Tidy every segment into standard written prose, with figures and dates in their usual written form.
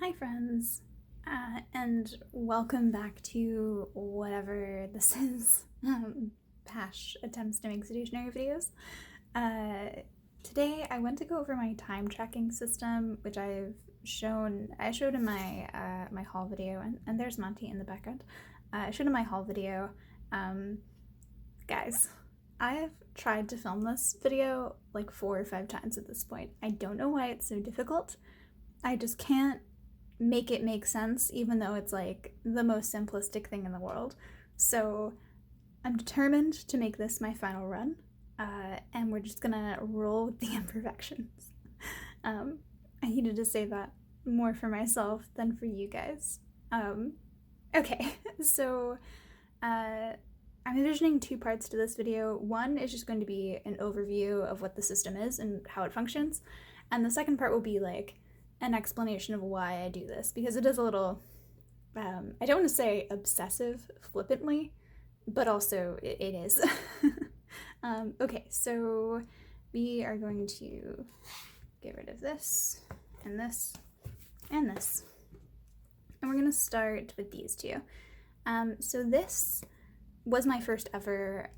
Hi friends, and welcome back to whatever this is, Pash attempts to make stationary videos. Today I went to go over my time tracking system, which I showed in my my haul video, and there's Monty in the background. I showed in my haul video. Guys, I have tried to film this video like 4 or 5 times at this point. I don't know why it's so difficult. I just can't make it make sense, even though it's like the most simplistic thing in the world. So I'm determined to make this my final run, and we're just gonna roll with the imperfections. I needed to say that more for myself than for you guys. Okay, so I'm envisioning 2 parts to this video. One is just going to be an overview of what the system is and how it functions, and the second part will be like an explanation of why I do this, because it is a little, I don't want to say obsessive flippantly, but also it is. Okay, so we are going to get rid of this, and this, and this. And we're going to start with these 2. So this was my first ever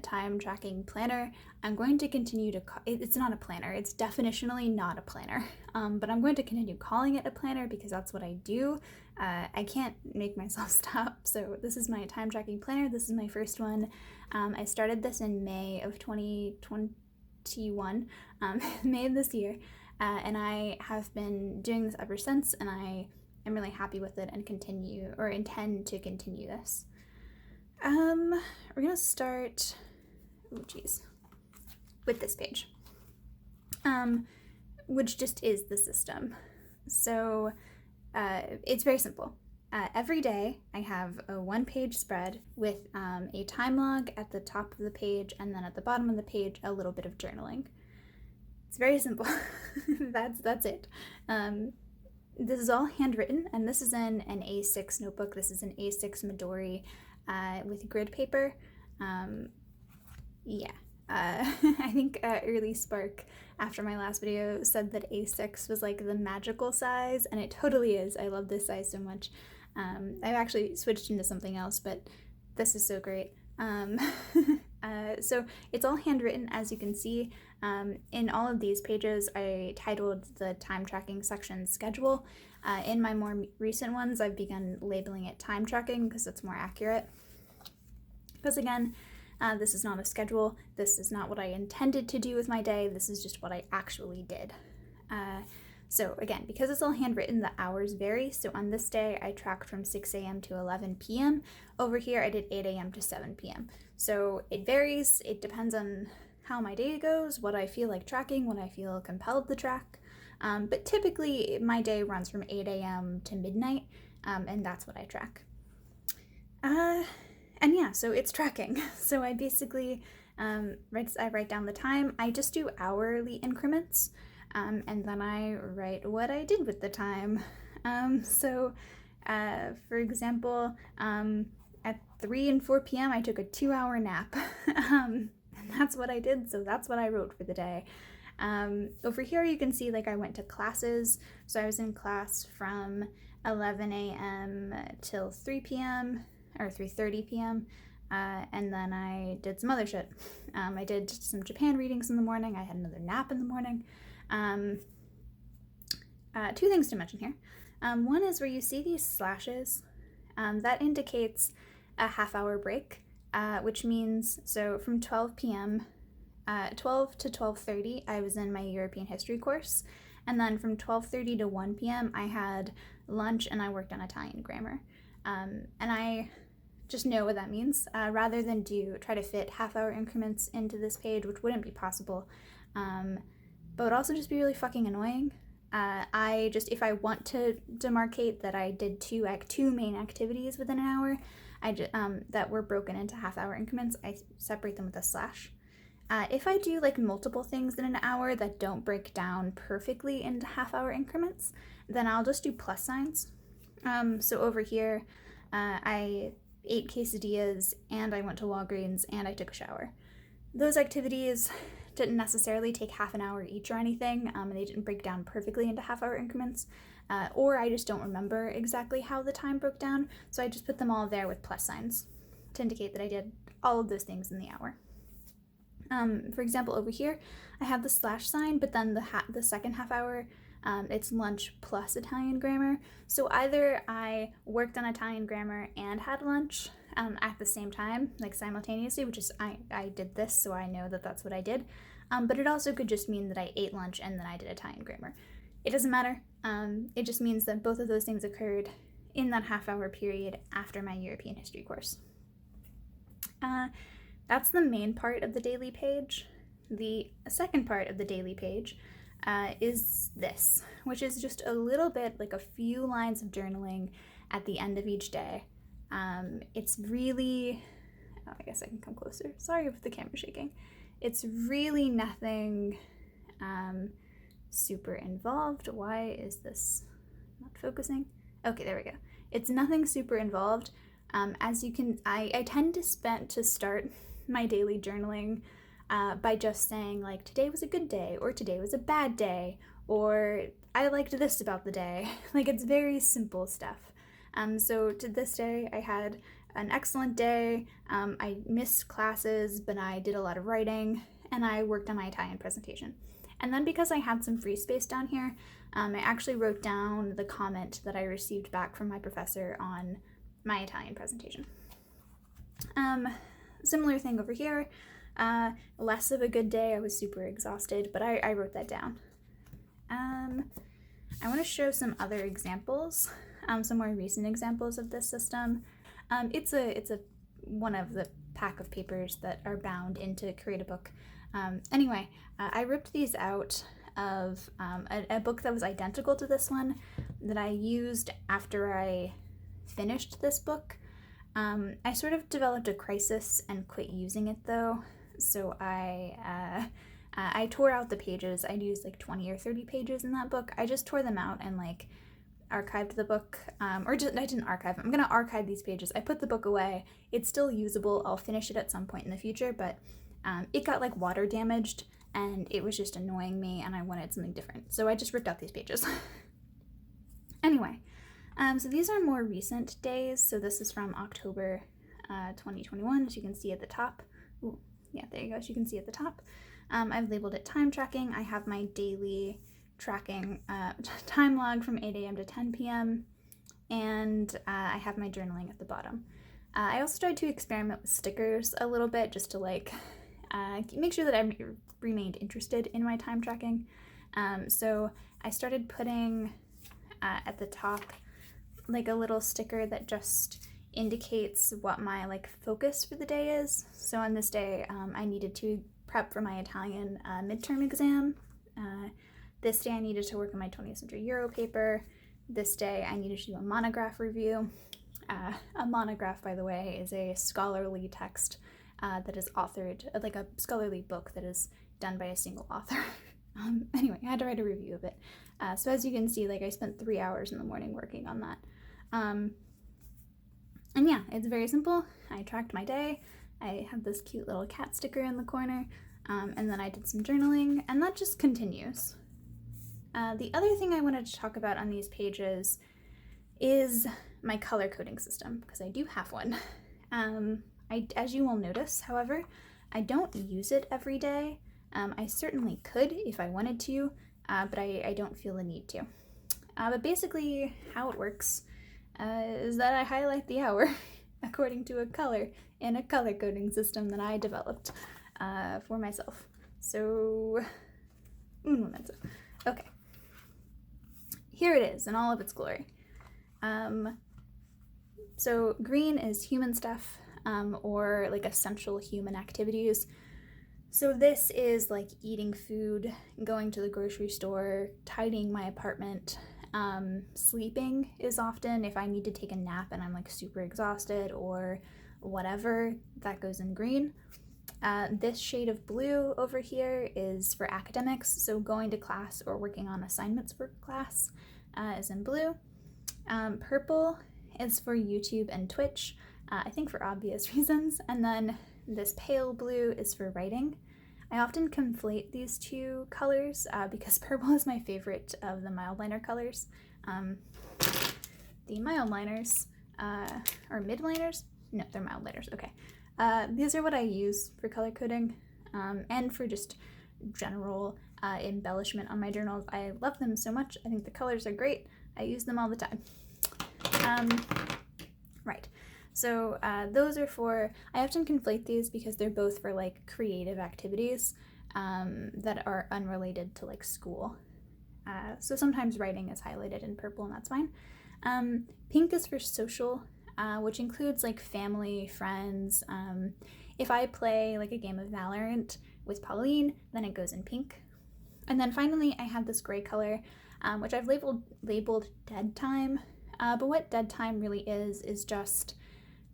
time tracking planner. I'm going to continue to it's not a planner, it's definitionally not a planner, but I'm going to continue calling it a planner because that's what I do. I can't make myself stop. So this is my time tracking planner. This is my first one. I started this in May of 2021, May of this year, and I have been doing this ever since, and I am really happy with it and intend to continue this. We're gonna start, with this page, which just is the system. So, it's very simple. Every day I have a 1-page spread with a time log at the top of the page, and then at the bottom of the page, a little bit of journaling. It's very simple. That's it. This is all handwritten, and this is in an A6 notebook. This is an A6 Midori with grid paper. I think Early Spark, after my last video, said that A6 was like the magical size, and it totally is. I love this size so much. I've actually switched into something else, but this is so great. So it's all handwritten, as you can see. In all of these pages, I titled the time tracking section schedule. In my more recent ones, I've begun labeling it time tracking because it's more accurate. Because again, this is not a schedule. This is not what I intended to do with my day. This is just what I actually did. So again, because it's all handwritten, the hours vary. So on this day, I tracked from 6 a.m. to 11 p.m. Over here, I did 8 a.m. to 7 p.m. So it varies. It depends on how my day goes, what I feel like tracking, what I feel compelled to track. But typically, my day runs from 8 a.m. to midnight, and that's what I track. And yeah, so it's tracking. So I basically I write down the time. I just do hourly increments, and then I write what I did with the time. For example, at 3 and 4 p.m. I took a 2-hour nap, and that's what I did. So that's what I wrote for the day. Over here you can see like I went to classes. So I was in class from 11 a.m. till 3 p.m. or 3:30 p.m. And then I did some other shit. I did some Japan readings in the morning. I had another nap in the morning. 2 things to mention here. One is where you see these slashes. That indicates a half-hour break, which means, so from 12 p.m., 12 to 12:30, I was in my European history course. And then from 12:30 to 1 p.m., I had lunch and I worked on Italian grammar. And I just know what that means, rather than try to fit half-hour increments into this page, which wouldn't be possible, but would also just be really fucking annoying. If I want to demarcate that I did 2 main activities within an hour, that were broken into half-hour increments, I separate them with a slash. If I do like multiple things in an hour that don't break down perfectly into half-hour increments, then I'll just do plus signs. So over here, I ate quesadillas, and I went to Walgreens, and I took a shower. Those activities didn't necessarily take half an hour each or anything, and they didn't break down perfectly into half-hour increments, or I just don't remember exactly how the time broke down, so I just put them all there with plus signs to indicate that I did all of those things in the hour. For example, over here, I have the slash sign, but then the second half hour, it's lunch plus Italian grammar. So either I worked on Italian grammar and had lunch at the same time, like simultaneously, which is, I did this, so I know that that's what I did. But it also could just mean that I ate lunch and then I did Italian grammar. It doesn't matter. It just means that both of those things occurred in that half-hour period after my European history course. That's the main part of the daily page. The second part of the daily page is this, which is just a little bit, like a few lines of journaling at the end of each day. It's really, oh, I guess I can come closer. Sorry if the camera's shaking. It's really nothing super involved. Why is this not focusing? Okay, there we go. It's nothing super involved. As you can, I tend to start my daily journaling by just saying, like, today was a good day, or today was a bad day, or I liked this about the day. Like, it's very simple stuff. So to this day, I had an excellent day. I missed classes, but I did a lot of writing, and I worked on my Italian presentation. And then because I had some free space down here, I actually wrote down the comment that I received back from my professor on my Italian presentation. Similar thing over here, less of a good day. I was super exhausted, but I wrote that down. I want to show some other examples, some more recent examples of this system. It's a one of the pack of papers that are bound into Create a Book. Anyway, I ripped these out of a book that was identical to this one that I used after I finished this book. I sort of developed a crisis and quit using it though, so I tore out the pages. I'd used like 20 or 30 pages in that book. I just tore them out and like archived the book, or just, I didn't archive them. I'm gonna archive these pages. I put the book away. It's still usable. I'll finish it at some point in the future, but it got like water damaged and it was just annoying me and I wanted something different. So I just ripped out these pages. Anyway, so these are more recent days. So this is from October 2021, as you can see at the top. Ooh, yeah, there you go, as you can see at the top. I've labeled it time tracking. I have my daily tracking time log from 8 a.m. to 10 p.m. and I have my journaling at the bottom. I also tried to experiment with stickers a little bit just to like make sure that I remained interested in my time tracking. So I started putting at the top like a little sticker that just indicates what my like focus for the day is. So on this day, I needed to prep for my Italian midterm exam. This day I needed to work on my 20th century Euro paper. This day I needed to do a monograph review. A monograph, by the way, is a scholarly text that is authored, like a scholarly book that is done by a single author. Anyway, I had to write a review of it. So as you can see, like I spent 3 hours in the morning working on that. And yeah, it's very simple. I tracked my day. I have this cute little cat sticker in the corner, and then I did some journaling, and that just continues. The other thing I wanted to talk about on these pages is my color coding system, because I do have one. As you will notice, however, I don't use it every day. I certainly could if I wanted to, but I don't feel the need to. But basically how it works is that I highlight the hour according to a color in a color coding system that I developed for myself. So, un momento. Okay. Here it is in all of its glory. So green is human stuff, or like essential human activities. So this is like eating food, going to the grocery store, tidying my apartment. Sleeping is often if I need to take a nap and I'm like super exhausted or whatever, that goes in green. This shade of blue over here is for academics, so going to class or working on assignments for class is in blue. Purple is for YouTube and Twitch, I think for obvious reasons, and then this pale blue is for writing. I often conflate these two colors because purple is my favorite of the mild liner colors, The mild liners, or mid liners? No, they're mild liners, okay. These are what I use for color coding, and for just general embellishment on my journals. I love them so much. I think the colors are great. I use them all the time. Right. So those are for, I often conflate these because they're both for like creative activities that are unrelated to like school. So sometimes writing is highlighted in purple and that's fine. Pink is for social, which includes like family, friends. If I play like a game of Valorant with Pauline, then it goes in pink. And then finally I have this gray color, which I've labeled dead time. But what dead time really is just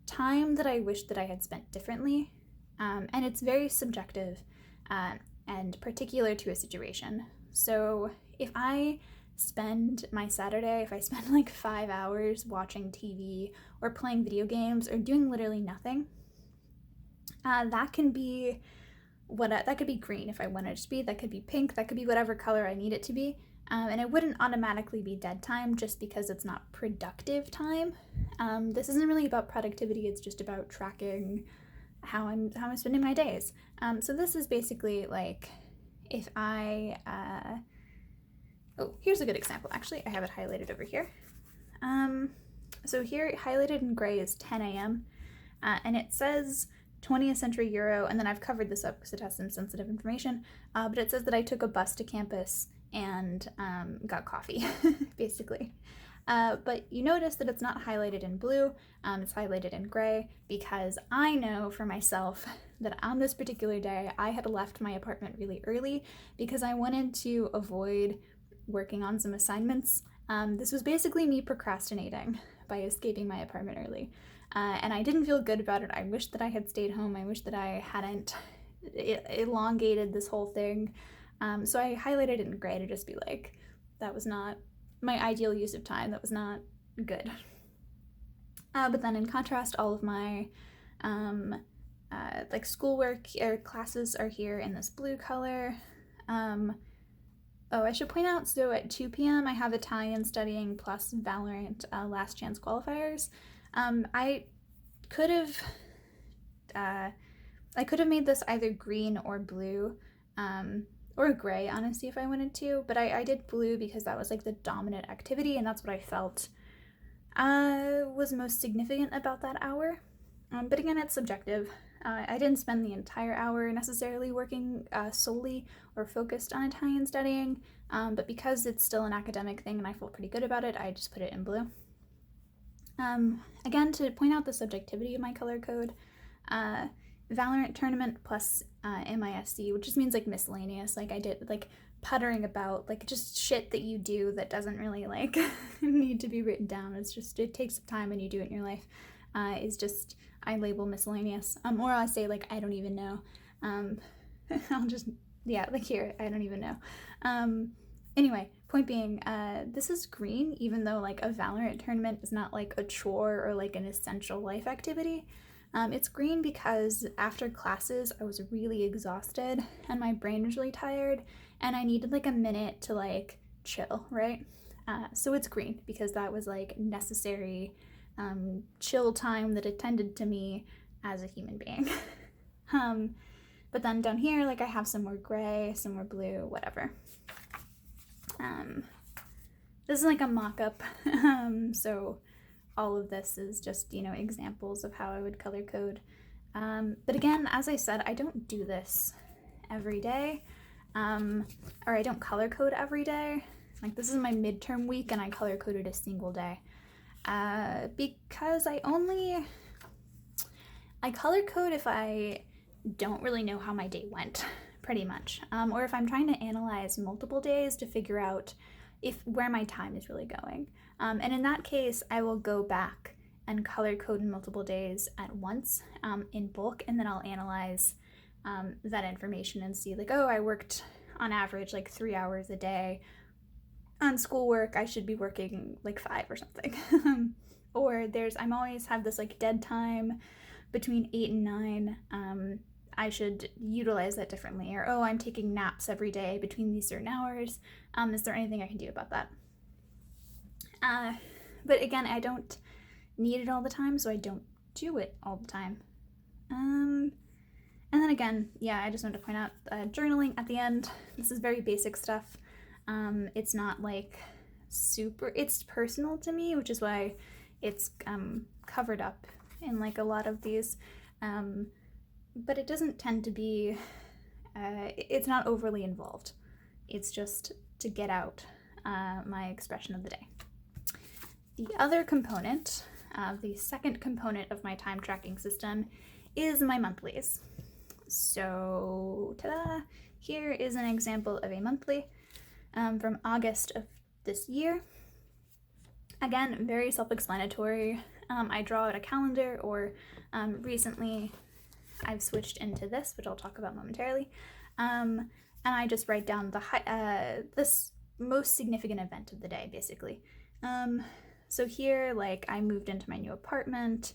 time that I wish that I had spent differently. And it's very subjective and particular to a situation. So if I spend my Saturday, if I spend like 5 hours watching TV or playing video games or doing literally nothing, that can be that could be green if I wanted it to be, that could be pink, that could be whatever color I need it to be. And it wouldn't automatically be dead time just because it's not productive time. This isn't really about productivity, it's just about tracking how I'm spending my days. So this is basically like if I, oh, here's a good example. Actually, I have it highlighted over here. So here, highlighted in gray is 10 a.m. And it says 20th century Euro, and then I've covered this up because it has some sensitive information, but it says that I took a bus to campus and got coffee, basically. But you notice that it's not highlighted in blue, it's highlighted in gray, because I know for myself that on this particular day, I had left my apartment really early because I wanted to avoid working on some assignments. This was basically me procrastinating by escaping my apartment early. And I didn't feel good about it. I wish that I had stayed home. I wish that I hadn't elongated this whole thing. So I highlighted it in gray to just be like, that was not my ideal use of time. That was not good. But then in contrast, all of my like schoolwork or classes are here in this blue color. Oh, I should point out, so at 2 p.m. I have Italian studying plus Valorant last chance qualifiers. I could have made this either green or blue, or gray, honestly, if I wanted to, but I did blue because that was like the dominant activity, and that's what I felt was most significant about that hour. But again, it's subjective. I didn't spend the entire hour necessarily working solely or focused on Italian studying, but because it's still an academic thing and I feel pretty good about it, I just put it in blue. Again, to point out the subjectivity of my color code, Valorant tournament plus MISC, which just means like miscellaneous, like I did like puttering about, like just shit that you do that doesn't really like need to be written down. It's just, it takes some time and you do it in your life, is just, I label miscellaneous, or I say like, I don't even know. I'll just, yeah, like here, I don't even know. Anyway, point being, this is green, even though like a Valorant tournament is not like a chore or like an essential life activity. It's green because after classes I was really exhausted and my brain was really tired and I needed like a minute to like chill, right? So it's green because that was like necessary chill time that attended to me as a human being. But then down here, like I have some more gray, some more blue, whatever. This is like a mock-up, so all of this is just, you know, examples of how I would color code. But again, as I said, I don't do this every day, or I don't color code every day. Like this is my midterm week and I color coded a single day, because I color code if I don't really know how my day went, pretty much, or if I'm trying to analyze multiple days to figure out where my time is really going. And in that case, I will go back and color code in multiple days at once, in bulk, and then I'll analyze that information and see like, oh, I worked on average like 3 hours a day on schoolwork. I should be working like 5 or something. Or I'm always have this like dead time between 8 and 9. I should utilize that differently. Or, oh, I'm taking naps every day between these certain hours. Is there anything I can do about that? But again, I don't need it all the time, so I don't do it all the time. And then again, yeah, I just wanted to point out journaling at the end. This is very basic stuff. It's not like super, it's personal to me, which is why it's covered up in like a lot of these. But it doesn't tend to be, it's not overly involved. It's just to get out my expression of the day. The other component, the second component of my time tracking system, is my monthlies. So, ta-da! Here is an example of a monthly from August of this year. Again, very self-explanatory. I draw out a calendar, or recently I've switched into this, which I'll talk about momentarily. And I just write down this most significant event of the day, basically. So here, like, I moved into my new apartment,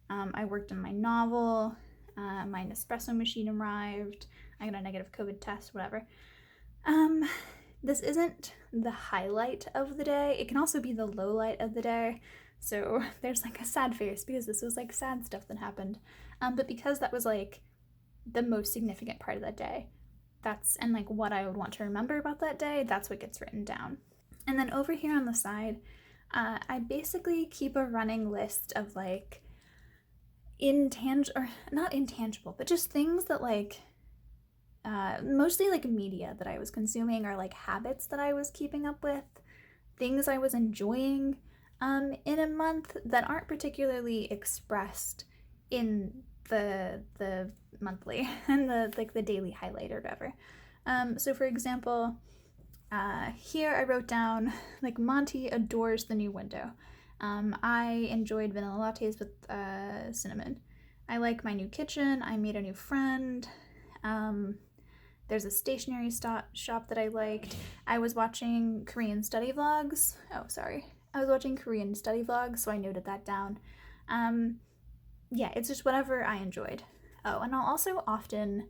I worked on my novel, my Nespresso machine arrived, I got a negative COVID test, whatever. This isn't the highlight of the day. It can also be the low light of the day. So there's like a sad face because this was like sad stuff that happened. But because that was like the most significant part of that day, and like what I would want to remember about that day, that's what gets written down. And then over here on the side, I basically keep a running list of like not intangible, but just things that like, mostly like media that I was consuming, or like habits that I was keeping up with, things I was enjoying in a month that aren't particularly expressed in the monthly and the daily highlight or whatever. So for example, here I wrote down like Monty adores the new window. I enjoyed vanilla lattes with cinnamon. I like my new kitchen. I made a new friend. There's a stationery shop that I liked. I was watching Korean study vlogs. I was watching Korean study vlogs, so I noted that down. Yeah, it's just whatever I enjoyed. Oh, and I'll also often,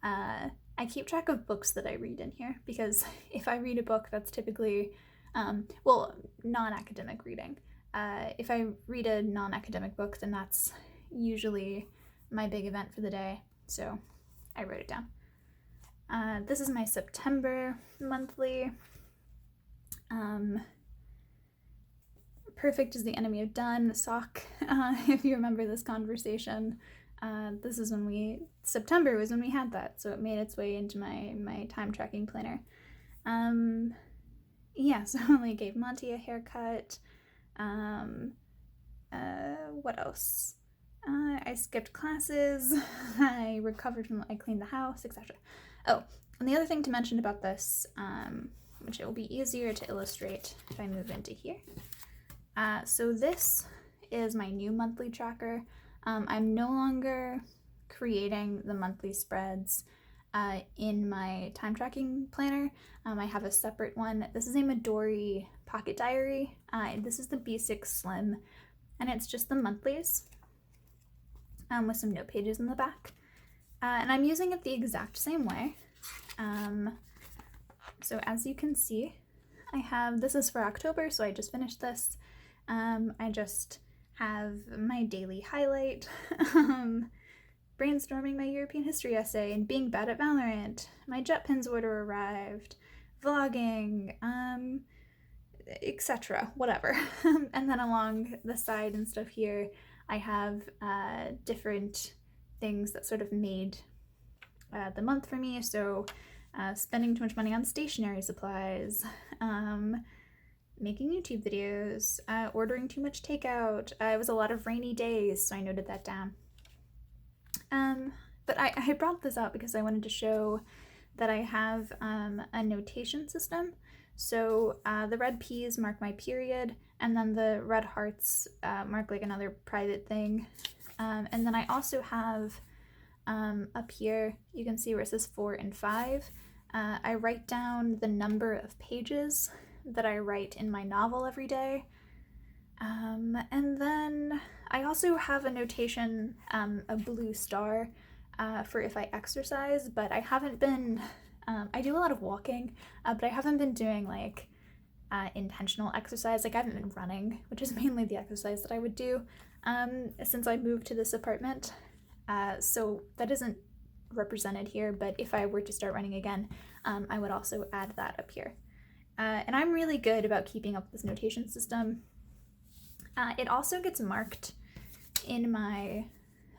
I keep track of books that I read in here, because if I read a book, that's typically, non-academic reading. If I read a non-academic book, then that's usually my big event for the day, so I wrote it down. This is my September monthly. Perfect is the enemy of done, sock, if you remember this conversation. This is September was when we had that, so it made its way into my time tracking planner. Yeah, so I gave Monty a haircut. What else? I skipped classes, I cleaned the house, etc. Oh, and the other thing to mention about this, which it will be easier to illustrate if I move into here. So this is my new monthly tracker. I'm no longer creating the monthly spreads in my time tracking planner. I have a separate one. This is a Midori pocket diary. This is the B6 Slim, and it's just the monthlies with some note pages in the back. And I'm using it the exact same way. So as you can see, this is for October, so I just finished this. I just have my daily highlight, brainstorming my European history essay and being bad at Valorant, my JetPins order arrived, vlogging, etc., whatever. And then along the side and stuff here, I have different things that sort of made the month for me. So spending too much money on stationery supplies, making YouTube videos, ordering too much takeout. It was a lot of rainy days, so I noted that down. But I brought this up because I wanted to show that I have a notation system. So the red P's mark my period, and then the red hearts mark like another private thing. And then I also have up here, you can see where it says 4 and 5. I write down the number of pages that I write in my novel every day. And then I also have a notation, a blue star, for if I exercise, but I haven't been, I do a lot of walking, but I haven't been doing like intentional exercise. Like I haven't been running, which is mainly the exercise that I would do since I moved to this apartment. So that isn't represented here, but if I were to start running again, I would also add that up here. And I'm really good about keeping up this notation system. It also gets marked in my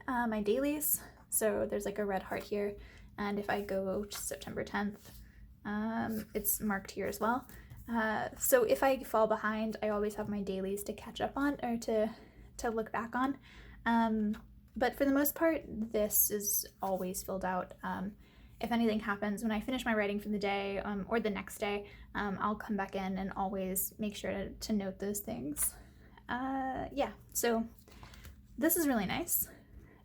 my dailies. So there's like a red heart here, and if I go to September 10th, it's marked here as well. So if I fall behind, I always have my dailies to catch up on, or to look back on. But for the most part, this is always filled out. If anything happens when I finish my writing for the day or the next day, I'll come back in and always make sure to note those things. Yeah, so this is really nice.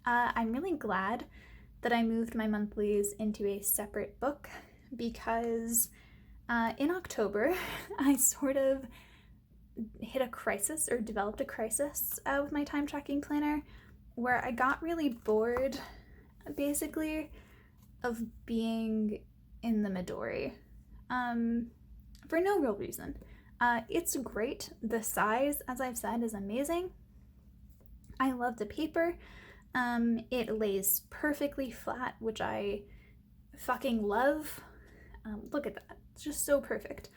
I'm really glad that I moved my monthlies into a separate book, because in October, I sort of hit a crisis, or developed a crisis with my time tracking planner, where I got really bored, basically, of being in the Midori for no real reason. It's great. The size, as I've said, is amazing. I love the paper. It lays perfectly flat, which I fucking love. Look at that. It's just so perfect.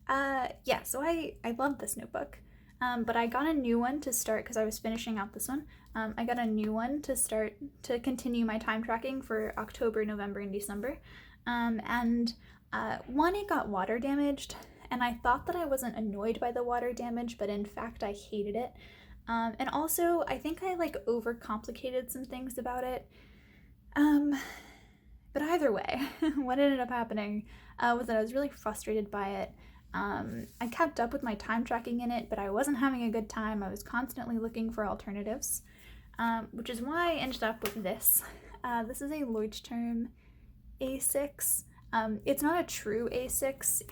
Yeah, so I love this notebook. But I got a new one to start because I was finishing out this one. I got a new one to start to continue my time tracking for October, November, and December. One, it got water damaged, and I thought that I wasn't annoyed by the water damage, but in fact I hated it. And also, I think I like overcomplicated some things about it. But either way, what ended up happening was that I was really frustrated by it. I kept up with my time tracking in it, but I wasn't having a good time. I was constantly looking for alternatives, which is why I ended up with this. This is a Leuchtturm A6. It's not a true A6.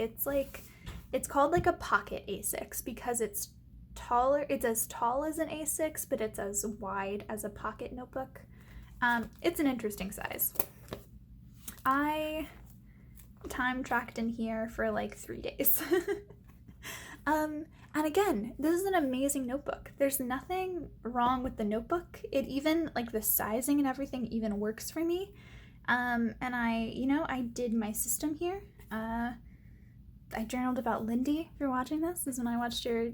It's called like a pocket A6 because it's taller. It's as tall as an A6, but it's as wide as a pocket notebook. It's an interesting size. I time tracked in here for like 3 days. And again, this is an amazing notebook. There's nothing wrong with the notebook. It even, like, the sizing and everything even works for me. And I did my system here. I journaled about Lindy. If you're watching this, this is when I watched your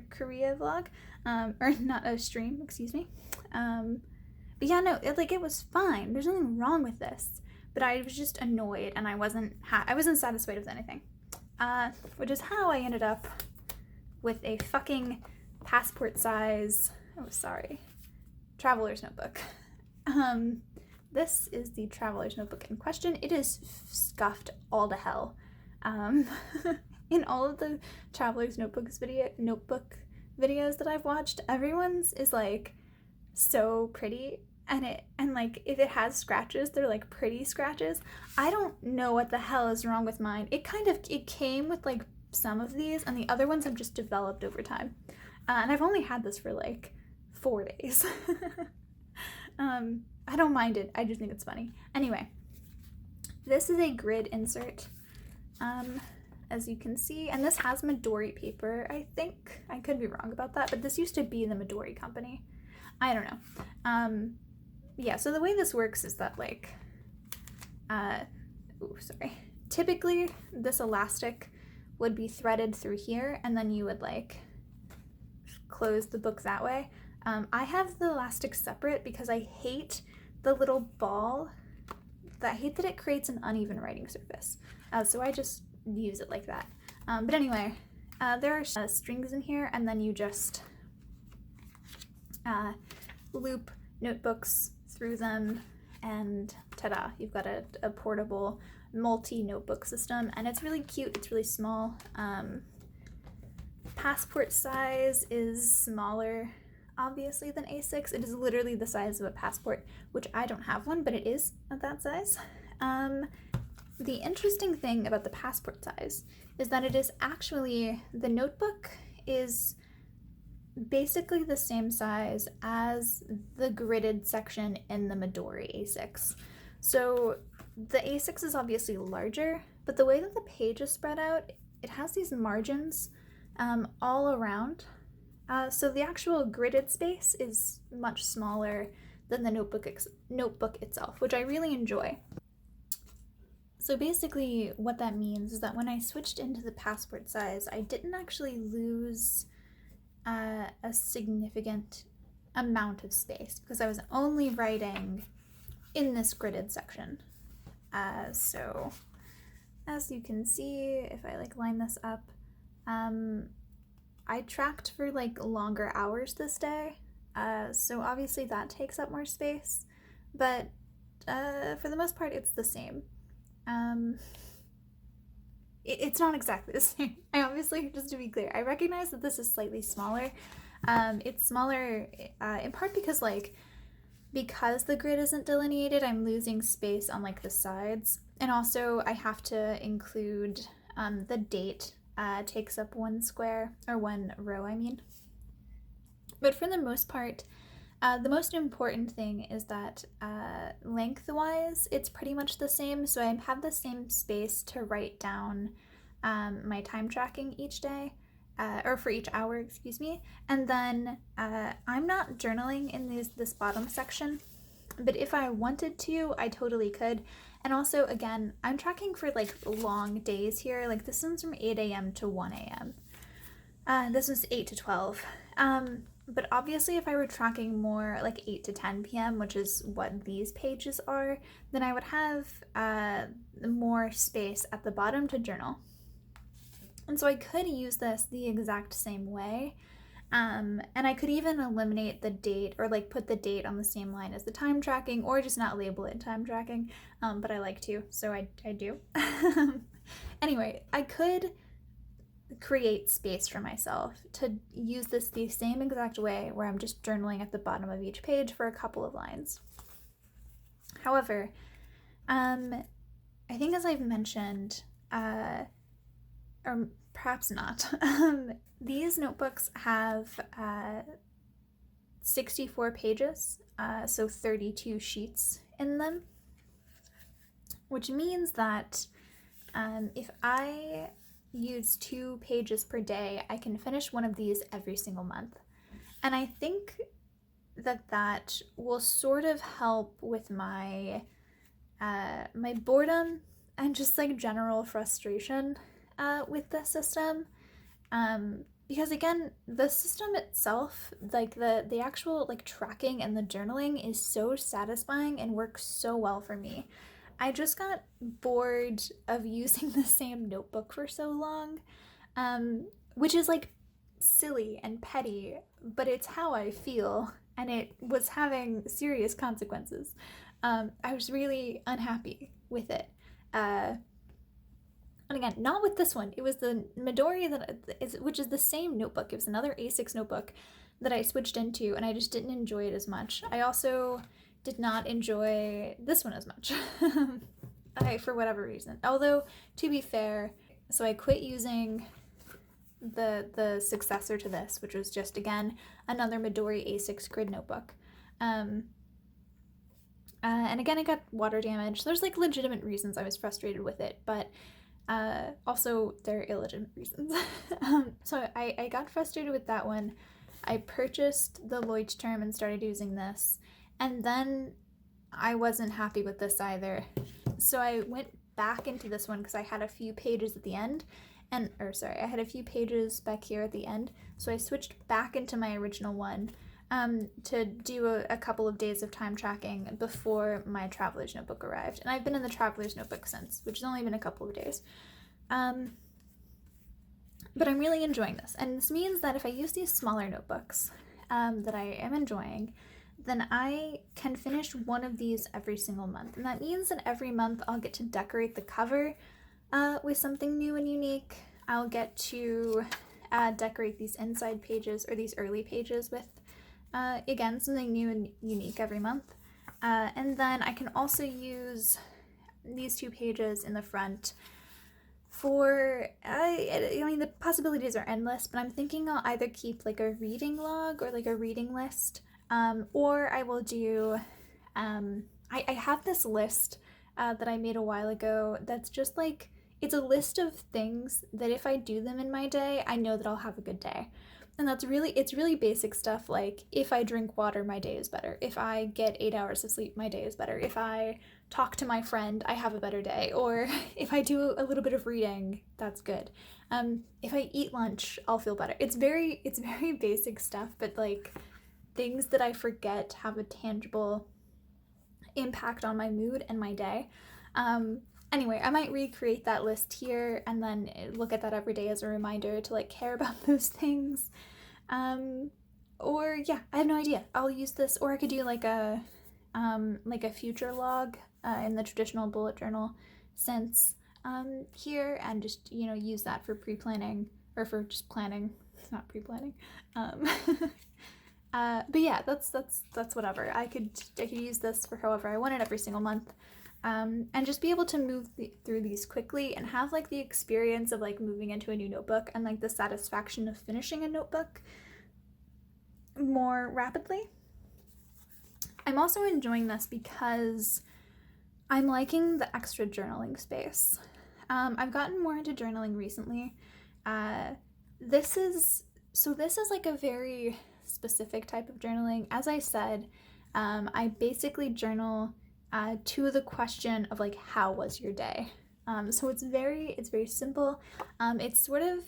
Korea vlog, or not a stream, excuse me. But yeah, no, it was fine. There's nothing wrong with this. But I was just annoyed, and I wasn't satisfied with anything. Which is how I ended up with a fucking passport size, Traveler's Notebook. This is the Traveler's Notebook in question. It is scuffed all to hell. In all of the Traveler's Notebook videos that I've watched, everyone's is like so pretty. And like, if it has scratches, they're like pretty scratches. I don't know what the hell is wrong with mine. It came with like some of these, and the other ones have just developed over time. And I've only had this for like 4 days. I don't mind it. I just think it's funny. Anyway, this is a grid insert, as you can see, and this has Midori paper. I think I could be wrong about that, but this used to be the Midori company. I don't know. Yeah, so the way this works is that, like, typically this elastic would be threaded through here, and then you would, like, close the book that way. I have the elastic separate because I hate the little ball. I hate that it creates an uneven writing surface. So I just use it like that. But anyway, there are strings in here, and then you just loop notebooks through them, and ta-da, you've got a portable multi-notebook system, and it's really cute. It's really small. Passport size is smaller, obviously, than A6. It is literally the size of a passport, which I don't have one, but it is of that size. The interesting thing about the passport size is that it is actually, the notebook is basically the same size as the gridded section in the Midori A6. So the A6 is obviously larger, but the way that the page is spread out, it has these margins all around. So the actual gridded space is much smaller than the notebook itself, which I really enjoy. So basically what that means is that when I switched into the passport size, I didn't actually lose a significant amount of space because I was only writing in this gridded section. So as you can see, if I like line this up, I tracked for like longer hours this day. So obviously that takes up more space, but for the most part it's the same. It's not exactly the same. I obviously, just to be clear, I recognize that this is slightly smaller. It's smaller in part because because the grid isn't delineated, I'm losing space on like the sides, and also I have to include the date takes up one square, or one row I mean. But for the most part, the most important thing is that lengthwise it's pretty much the same, so I have the same space to write down my time tracking each day, or for each hour, excuse me. And then I'm not journaling in this bottom section, but if I wanted to, I totally could. And also, again, I'm tracking for like long days here. Like this one's from 8 a.m. to 1 a.m. This was 8 to 12. But obviously if I were tracking more like 8 to 10 p.m., which is what these pages are, then I would have more space at the bottom to journal. And so I could use this the exact same way. And I could even eliminate the date, or like put the date on the same line as the time tracking, or just not label it time tracking. But I like to, so I do. Anyway, I could create space for myself to use this the same exact way, where I'm just journaling at the bottom of each page for a couple of lines. However, I think as I've mentioned, or perhaps not, these notebooks have 64 pages, so 32 sheets in them, which means that if I use 2 pages per day, I can finish one of these every single month. And I think that will sort of help with my my boredom and just like general frustration with the system, because again, the system itself, like the actual like tracking and the journaling, is so satisfying and works so well for me. I just got bored of using the same notebook for so long, which is like silly and petty, but it's how I feel, and it was having serious consequences. I was really unhappy with it. And again, not with this one. It was the Midori which is the same notebook. It was another A6 notebook that I switched into, and I just didn't enjoy it as much. I also did not enjoy this one as much, for whatever reason. Although, to be fair, so I quit using the successor to this, which was just, again, another Midori A6 grid notebook. And again, it got water damage. There's like legitimate reasons I was frustrated with it, but also they're illegitimate reasons. So I got frustrated with that one. I purchased the Leuchtturm and started using this, and then I wasn't happy with this either. So I went back into this one because I had a few pages at the end, I had a few pages back here at the end, so I switched back into my original one to do a couple of days of time tracking before my Traveler's Notebook arrived. And I've been in the Traveler's Notebook since, which has only been a couple of days. But I'm really enjoying this. And this means that if I use these smaller notebooks that I am enjoying, then I can finish one of these every single month. And that means that every month I'll get to decorate the cover with something new and unique. I'll get to decorate these inside pages, or these early pages, with again, something new and unique every month. And then I can also use these 2 pages in the front for, I mean, the possibilities are endless, but I'm thinking I'll either keep like a reading log or like a reading list, or I will do, I have this list that I made a while ago that's just like, it's a list of things that if I do them in my day, I know that I'll have a good day. And it's really basic stuff, like if I drink water, my day is better. If I get 8 hours of sleep, my day is better. If I talk to my friend, I have a better day. Or if I do a little bit of reading, that's good. If I eat lunch, I'll feel better. It's very basic stuff, but like things that I forget have a tangible impact on my mood and my day. Anyway, I might recreate that list here and then look at that every day as a reminder to like care about those things. Or yeah, I have no idea. I'll use this, or I could do like a future log in the traditional bullet journal sense here, and just, you know, use that for pre-planning or for just planning. It's not pre-planning. But yeah, that's whatever. I could use this for however I want it every single month. And just be able to move through these quickly and have like the experience of like moving into a new notebook and like the satisfaction of finishing a notebook more rapidly. I'm also enjoying this because I'm liking the extra journaling space. I've gotten more into journaling recently. This is like a very specific type of journaling. As I said, I basically journal to the question of like, how was your day? So it's very simple. It's sort of,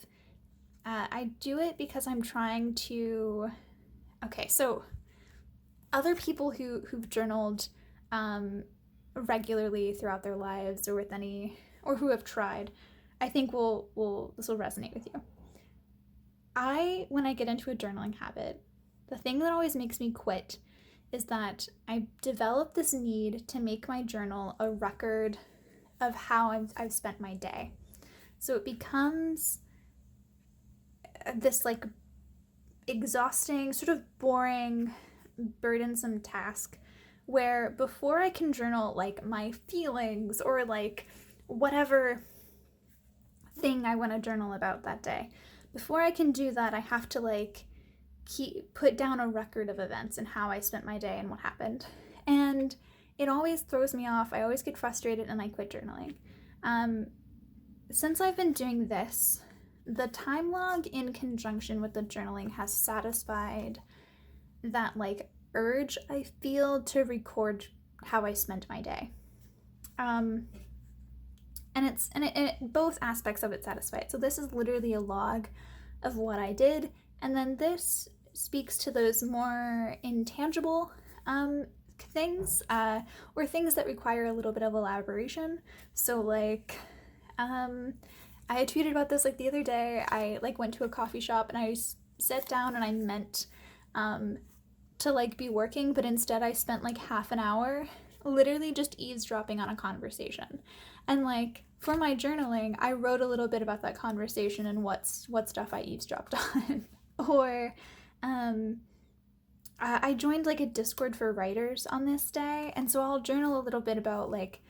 I do it because I'm trying to, okay, so other people who've journaled regularly throughout their lives or who have tried, I think this will resonate with you. When I get into a journaling habit, the thing that always makes me quit is that I develop this need to make my journal a record of how I've spent my day. So it becomes this like exhausting, sort of boring, burdensome task where before I can journal like my feelings or like whatever thing I want to journal about that day, before I can do that, I have to like put down a record of events and how I spent my day and what happened. And it always throws me off. I always get frustrated and I quit journaling. Since I've been doing this, the time log in conjunction with the journaling has satisfied that like urge I feel to record how I spent my day. And both aspects of it satisfy it. So this is literally a log of what I did, and then this speaks to those more intangible things, or things that require a little bit of elaboration. So like, I had tweeted about this like the other day. I like went to a coffee shop and I sat down and I meant to like be working, but instead I spent like half an hour literally just eavesdropping on a conversation. And like for my journaling, I wrote a little bit about that conversation and what stuff I eavesdropped on. Or I joined like a Discord for writers on this day, and so I'll journal a little bit about like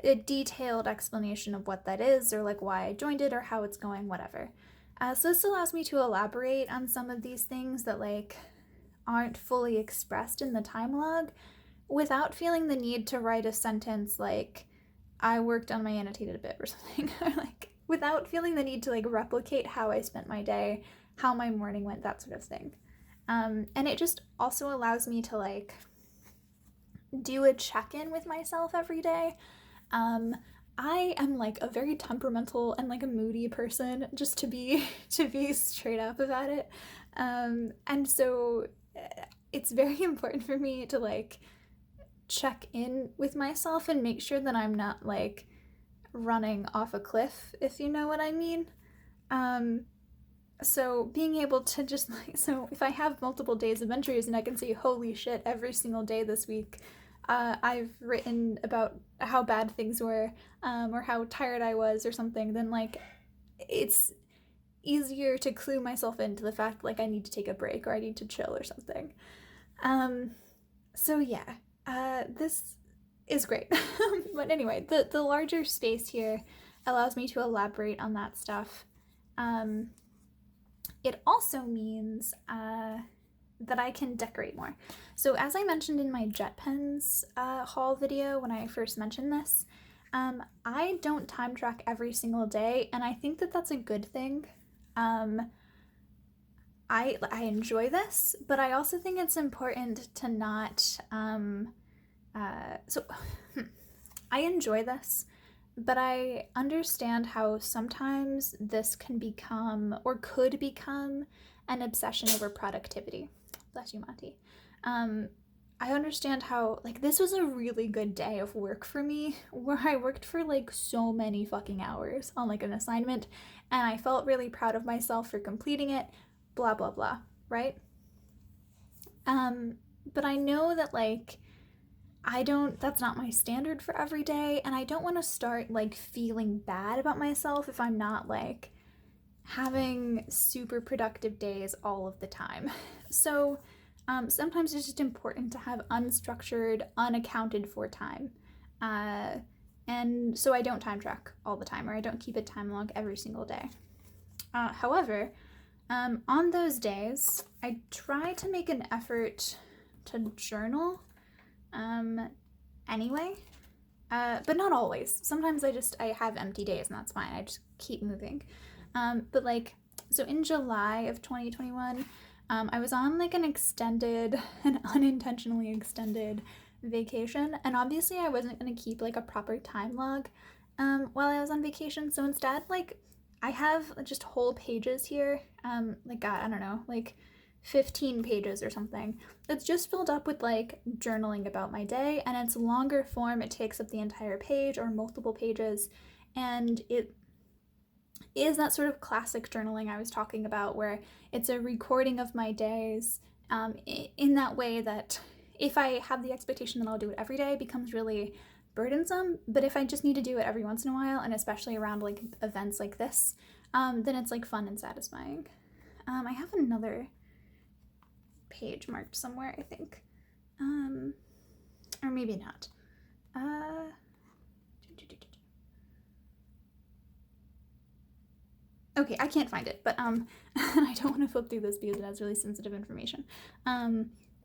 a detailed explanation of what that is, or like why I joined it, or how it's going, whatever. So this allows me to elaborate on some of these things that like aren't fully expressed in the time log without feeling the need to write a sentence like, I worked on my annotated bit or something, or like without feeling the need to like replicate how I spent my day, how my morning went, that sort of thing. And it just also allows me to like do a check-in with myself every day. I am like a very temperamental and like a moody person, just to be straight up about it. And so it's very important for me to like check in with myself and make sure that I'm not like running off a cliff, if you know what I mean. So being able to just like, so if I have multiple days of entries and I can say, holy shit, every single day this week, I've written about how bad things were, or how tired I was or something, then like it's easier to clue myself into the fact like I need to take a break or I need to chill or something. So yeah, this is great. But anyway, the larger space here allows me to elaborate on that stuff. It also means that I can decorate more. So as I mentioned in my jet pens haul video when I first mentioned this, I don't time track every single day, and I think that that's a good thing. Um, I enjoy this, but I also think it's important to not so I enjoy this, but I understand how sometimes this can become or could become an obsession over productivity. Bless you, Monty. I understand how, like, this was a really good day of work for me where I worked for like so many fucking hours on like an assignment, and I felt really proud of myself for completing it, blah, blah, blah, right? But I know that, like, that's not my standard for every day, and I don't want to start like feeling bad about myself if I'm not like having super productive days all of the time. So sometimes it's just important to have unstructured, unaccounted for time. And so I don't time track all the time, or I don't keep a time log every single day. However, on those days, I try to make an effort to journal anyway, but not always. Sometimes I have empty days and that's fine. I just keep moving. But like, so in July of 2021, I was on like an unintentionally extended vacation, and obviously I wasn't going to keep like a proper time log while I was on vacation. So instead, like, I have just whole pages here, like, I don't know, like 15 pages or something. It's just filled up with like journaling about my day, and it's longer form. It takes up the entire page or multiple pages, and it is that sort of classic journaling I was talking about, where it's a recording of my days in that way that if I have the expectation that I'll do it every day, it becomes really burdensome. But if I just need to do it every once in a while, and especially around like events like this, then it's like fun and satisfying. I have another page marked somewhere, I think, or maybe not. Okay, I can't find it, but I don't want to flip through this because it has really sensitive information.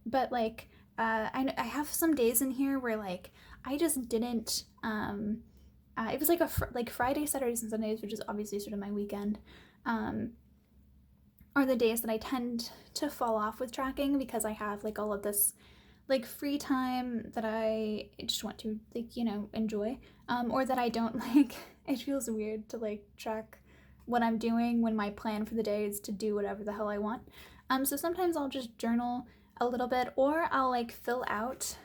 But like, I have some days in here where like I just didn't. It was like like Friday, Saturdays, and Sundays, which is obviously sort of my weekend. Are the days that I tend to fall off with tracking because I have like all of this like free time that I just want to, like, you know, enjoy, or that I don't like. It feels weird to like track what I'm doing when my plan for the day is to do whatever the hell I want. So sometimes I'll just journal a little bit, or I'll like fill out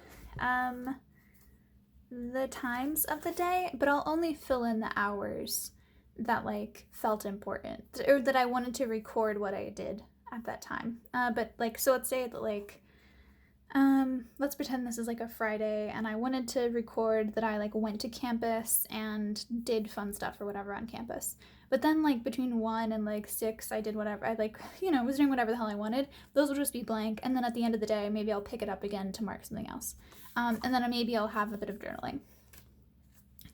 the times of the day, but I'll only fill in the hours that like felt important, or that I wanted to record what I did at that time. But like, so let's say that like, let's pretend this is like a Friday and I wanted to record that I like went to campus and did fun stuff or whatever on campus. But then like between 1 and like 6, I did whatever. I like, you know, was doing whatever the hell I wanted. Those will just be blank. And then at the end of the day, maybe I'll pick it up again to mark something else. And then maybe I'll have a bit of journaling.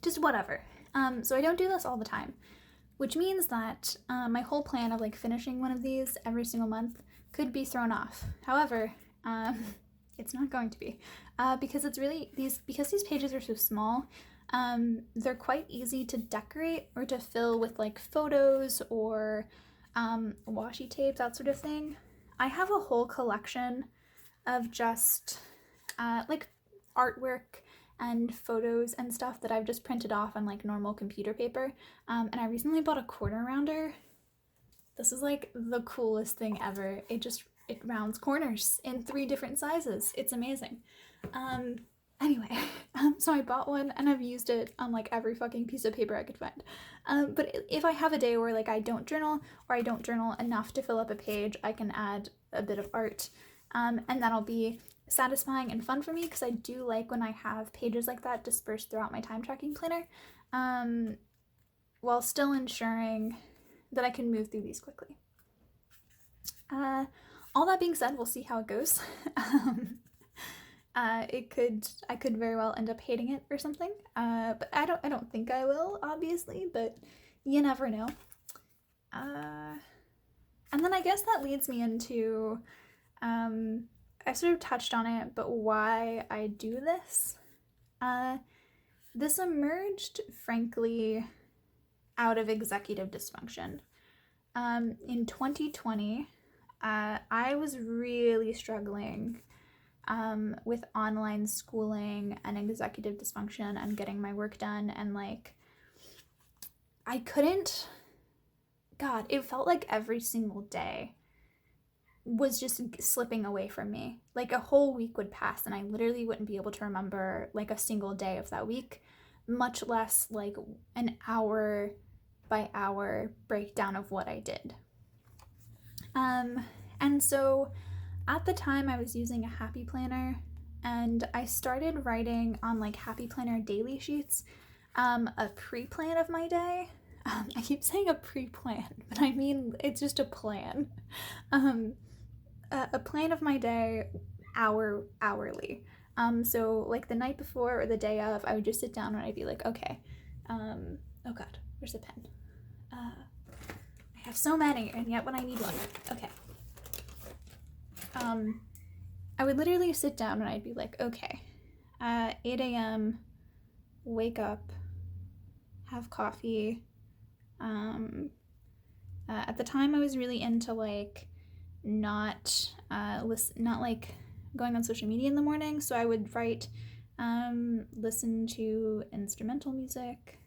Just whatever. So I don't do this all the time, which means that my whole plan of like finishing one of these every single month could be thrown off. However, it's not going to be, because it's really because these pages are so small. They're quite easy to decorate or to fill with like photos or washi tape, that sort of thing. I have a whole collection of just like artwork and photos and stuff that I've just printed off on like normal computer paper. And I recently bought a corner rounder. This is like the coolest thing ever. It rounds corners in 3 different sizes. It's amazing. Anyway, so I bought one and I've used it on like every fucking piece of paper I could find. But if I have a day where like I don't journal, or I don't journal enough to fill up a page, I can add a bit of art. And that'll be satisfying and fun for me, because I do like when I have pages like that dispersed throughout my time tracking planner, while still ensuring that I can move through these quickly. All that being said, we'll see how it goes. I could very well end up hating it or something. But I don't think I will, obviously, but you never know. And then I guess that leads me into, I sort of touched on it, but why I do this. this emerged, frankly, out of executive dysfunction. In 2020, I was really struggling with online schooling and executive dysfunction and getting my work done, and like I couldn't, God, it felt like every single day was just slipping away from me. Like a whole week would pass and I literally wouldn't be able to remember like a single day of that week, much less like an hour by hour breakdown of what I did. And so at the time I was using a Happy Planner, and I started writing on like Happy Planner daily sheets, a pre-plan of my day. I keep saying a pre-plan, but I mean it's just a plan. A plan of my day hourly. So like the night before or the day of, I would just sit down and I'd be like, okay, oh God, where's the pen? I have so many, and yet when I need one, okay. I would literally sit down and I'd be like, okay, 8 a.m., wake up, have coffee. At the time I was really into like not like going on social media in the morning, so I would write, listen to instrumental music,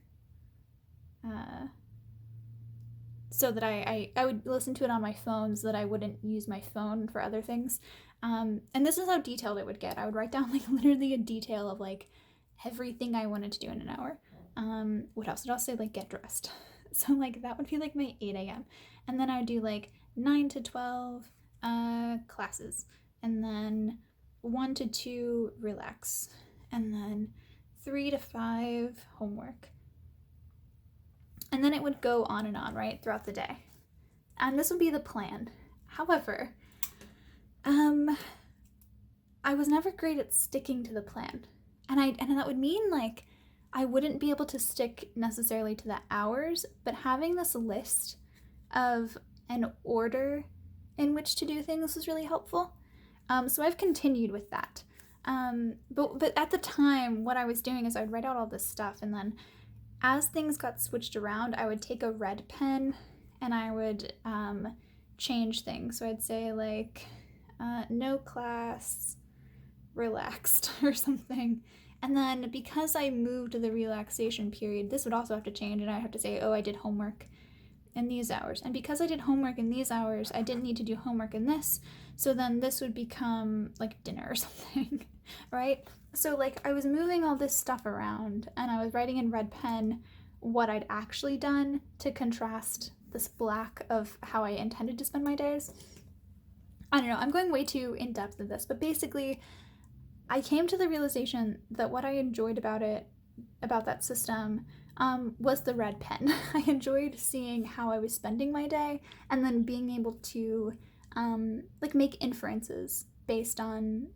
so that I would listen to it on my phone so that I wouldn't use my phone for other things. And this is how detailed it would get. I would write down like literally a detail of like everything I wanted to do in an hour. What else? I'd say like get dressed. So like that would be like my 8 a.m. And then I would do like 9 to 12 classes, and then 1 to 2 relax, and then 3 to 5 homework. And then it would go on and on, right, throughout the day. And this would be the plan. However, I was never great at sticking to the plan. And that would mean like I wouldn't be able to stick necessarily to the hours, but having this list of an order in which to do things was really helpful. So I've continued with that. But at the time, what I was doing is I'd write out all this stuff, and then as things got switched around, I would take a red pen and I would change things. So I'd say like, no class, relaxed, or something. And then because I moved to the relaxation period, this would also have to change, and I'd have to say, oh, I did homework in these hours. And because I did homework in these hours, I didn't need to do homework in this. So then this would become like dinner or something, right? So like I was moving all this stuff around, and I was writing in red pen what I'd actually done to contrast this black of how I intended to spend my days. I don't know, I'm going way too in depth of this, but basically I came to the realization that what I enjoyed about that system, was the red pen. I enjoyed seeing how I was spending my day, and then being able to like make inferences based on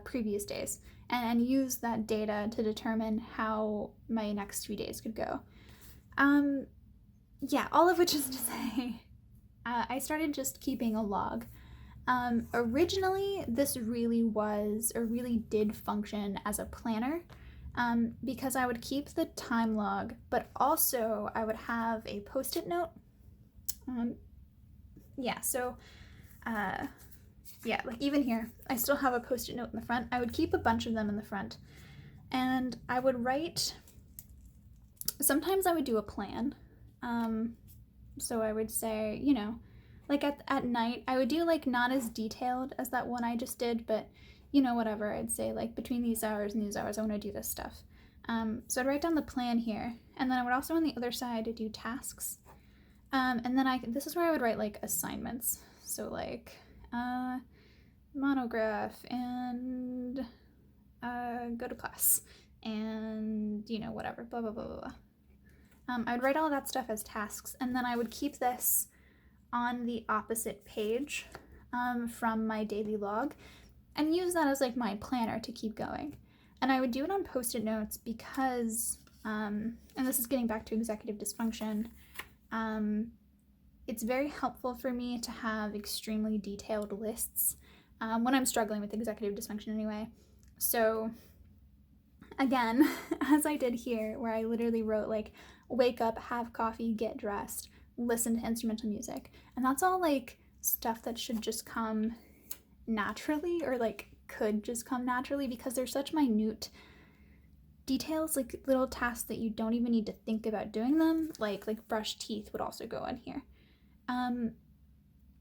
previous days, and use that data to determine how my next few days could go. Yeah, all of which is to say, I started just keeping a log. Originally, this really did function as a planner, because I would keep the time log, but also I would have a post-it note. Like even here, I still have a post-it note in the front. I would keep a bunch of them in the front, and I would write, sometimes I would do a plan. So I would say, you know, like at night, I would do like not as detailed as that one I just did, but you know, whatever, I'd say like between these hours and these hours, I want to do this stuff. So I'd write down the plan here, and then I would also on the other side do tasks. And then this is where I would write like assignments. So like, monograph, and go to class, and you know, whatever, blah, blah, blah, blah, blah. I would write all that stuff as tasks, and then I would keep this on the opposite page from my daily log, and use that as like my planner to keep going. And I would do it on post-it notes because, and this is getting back to executive dysfunction, it's very helpful for me to have extremely detailed lists when I'm struggling with executive dysfunction anyway. So again, as I did here, where I literally wrote like, wake up, have coffee, get dressed, listen to instrumental music. And that's all like stuff that should just come naturally, or like could just come naturally, because they're such minute details, like little tasks that you don't even need to think about doing them, like brush teeth would also go in here.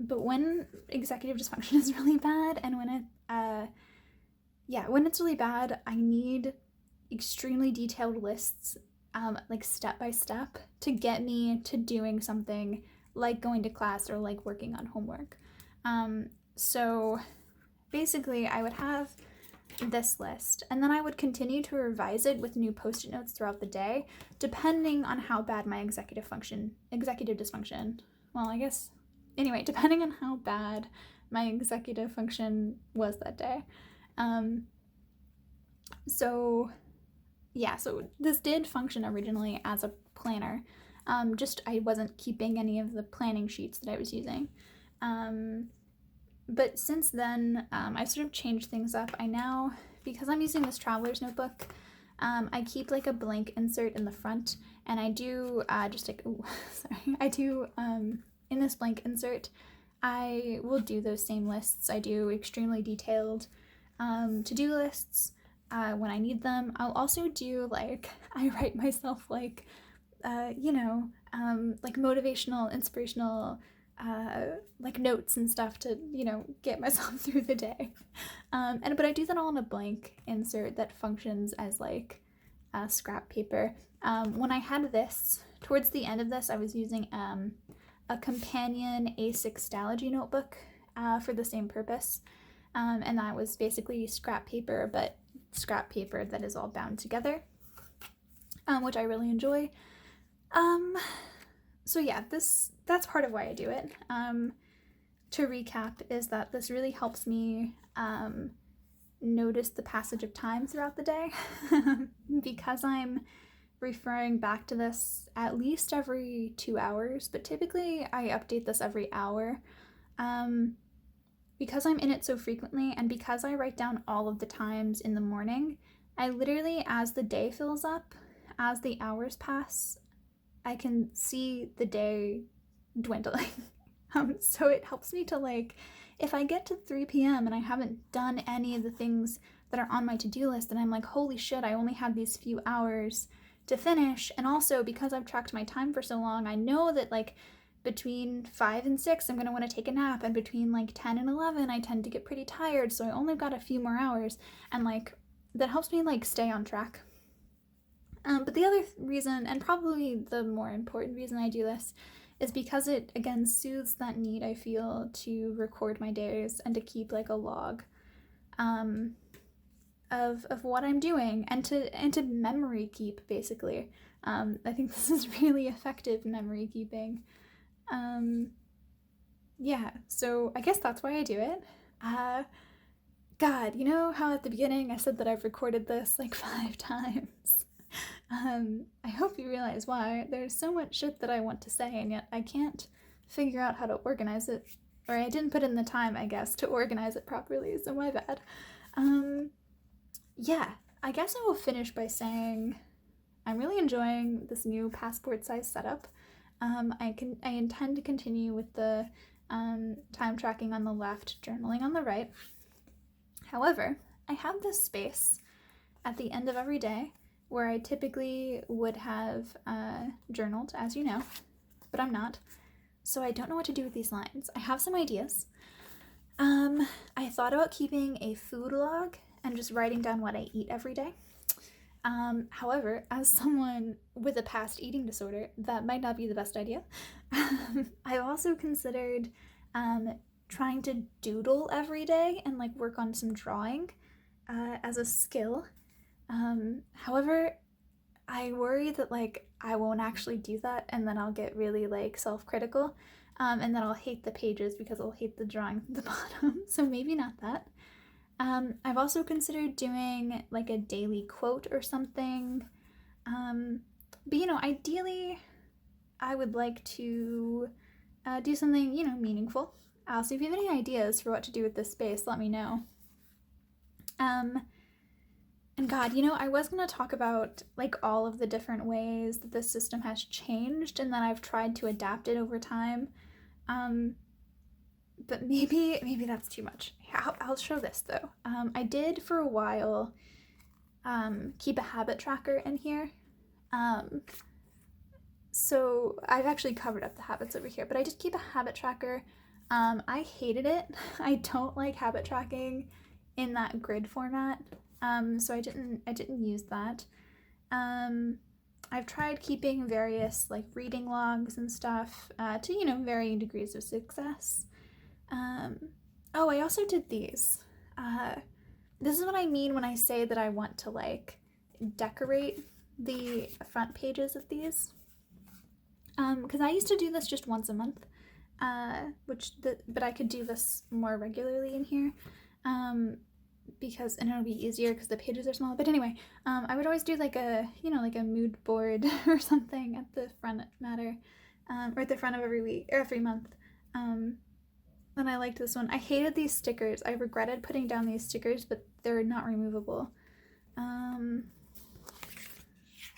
But when executive dysfunction is really bad, and when it's really bad, I need extremely detailed lists, like step by step, to get me to doing something like going to class or like working on homework. So basically I would have this list, and then I would continue to revise it with new post-it notes throughout the day, depending on how bad my executive dysfunction, well, I guess, anyway, depending on how bad my executive function was that day. So this did function originally as a planner, just I wasn't keeping any of the planning sheets that I was using. But since then, I've sort of changed things up. I now, because I'm using this traveler's notebook, I keep like a blank insert in the front, and I do in this blank insert, I will do those same lists. I do extremely detailed to-do lists when I need them. I'll also do like, I write myself like, like motivational, inspirational, like notes and stuff to, get myself through the day. But I do that all in a blank insert that functions as like scrap paper. When I had this, towards the end of this, I was using a companion A6 Stalogy notebook for the same purpose. And that was basically scrap paper, but scrap paper that is all bound together, which I really enjoy. So yeah, that's part of why I do it. To recap, is that this really helps me notice the passage of time throughout the day, because I'm referring back to this at least every 2 hours, but typically I update this every hour. Because I'm in it so frequently, and because I write down all of the times in the morning, I literally, as the day fills up, as the hours pass, I can see the day dwindling. So it helps me to, like, if I get to 3 p.m. and I haven't done any of the things that are on my to-do list, and I'm like, holy shit, I only had these few hours to finish. And also, because I've tracked my time for so long, I know that, like, between 5 and 6, I'm going to want to take a nap, and between, like, 10 and 11, I tend to get pretty tired, so I only got a few more hours, and, like, that helps me, like, stay on track. But the other reason, and probably the more important reason I do this, is because it, again, soothes that need I feel to record my days and to keep, like, a log of what I'm doing, and to memory keep, basically. I think this is really effective memory keeping. Yeah, so I guess that's why I do it. God, you know how at the beginning I said that I've recorded this like 5 times? I hope you realize why. There's so much shit that I want to say, and yet I can't figure out how to organize it. Or I didn't put in the time, I guess, to organize it properly, so my bad. Yeah, I guess I will finish by saying I'm really enjoying this new passport size setup. I intend to continue with the time tracking on the left, journaling on the right. However, I have this space at the end of every day where I typically would have journaled, as you know, but I'm not. So I don't know what to do with these lines. I have some ideas. I thought about keeping a food log and just writing down what I eat every day. However, as someone with a past eating disorder, that might not be the best idea. I've also considered trying to doodle every day and like work on some drawing as a skill. However, I worry that like I won't actually do that, and then I'll get really like self-critical, and then I'll hate the pages because I'll hate the drawing at the bottom. So maybe not that. I've also considered doing like a daily quote or something. But ideally I would like to do something, meaningful. So if you have any ideas for what to do with this space, let me know. And And God, I was going to talk about like all of the different ways that this system has changed and that I've tried to adapt it over time. But maybe that's too much. I'll show this though. I did for a while keep a habit tracker in here. So I've actually covered up the habits over here, but I did keep a habit tracker. I hated it. I don't like habit tracking in that grid format. So I didn't use that. I've tried keeping various like reading logs and stuff to varying degrees of success. Oh, I also did these. This is what I mean when I say that I want to like decorate the front pages of these. Because I used to do this just once a month, but I could do this more regularly in here. And it'll be easier because the pages are small. But anyway, I would always do like a mood board or something at the front matter, or at the front of every week or every month. And I liked this one. I hated these stickers. I regretted putting down these stickers, but they're not removable. I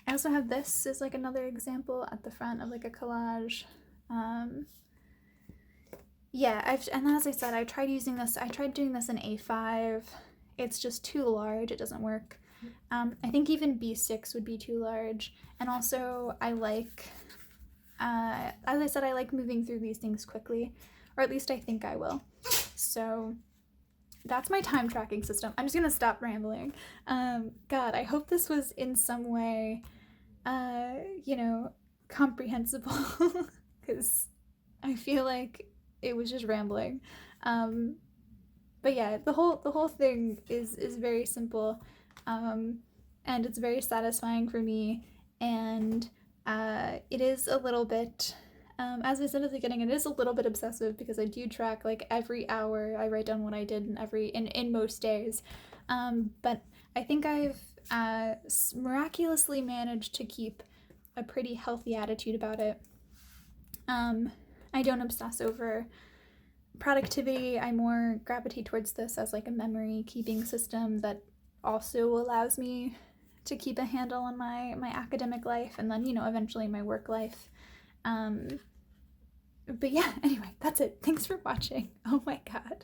also have this as like another example at the front of like a collage. Yeah, and as I said, I tried using this. I tried doing this in A5. It's just too large. It doesn't work. I think even B6 would be too large. And also, I like, as I said, I like moving through these things quickly, or at least I think I will. So that's my time tracking system. I'm just gonna stop rambling. God, I hope this was in some way, comprehensible, because I feel like it was just rambling. But yeah, the whole thing is very simple, and it's very satisfying for me, and it is a little bit, as I said at the beginning, it is a little bit obsessive because I do track like every hour. I write down what I did in most days, but I think I've miraculously managed to keep a pretty healthy attitude about it. I don't obsess over productivity. I more gravitate towards this as like a memory keeping system that also allows me to keep a handle on my academic life and then eventually my work life. But yeah, anyway, that's it. Thanks for watching. Oh my god.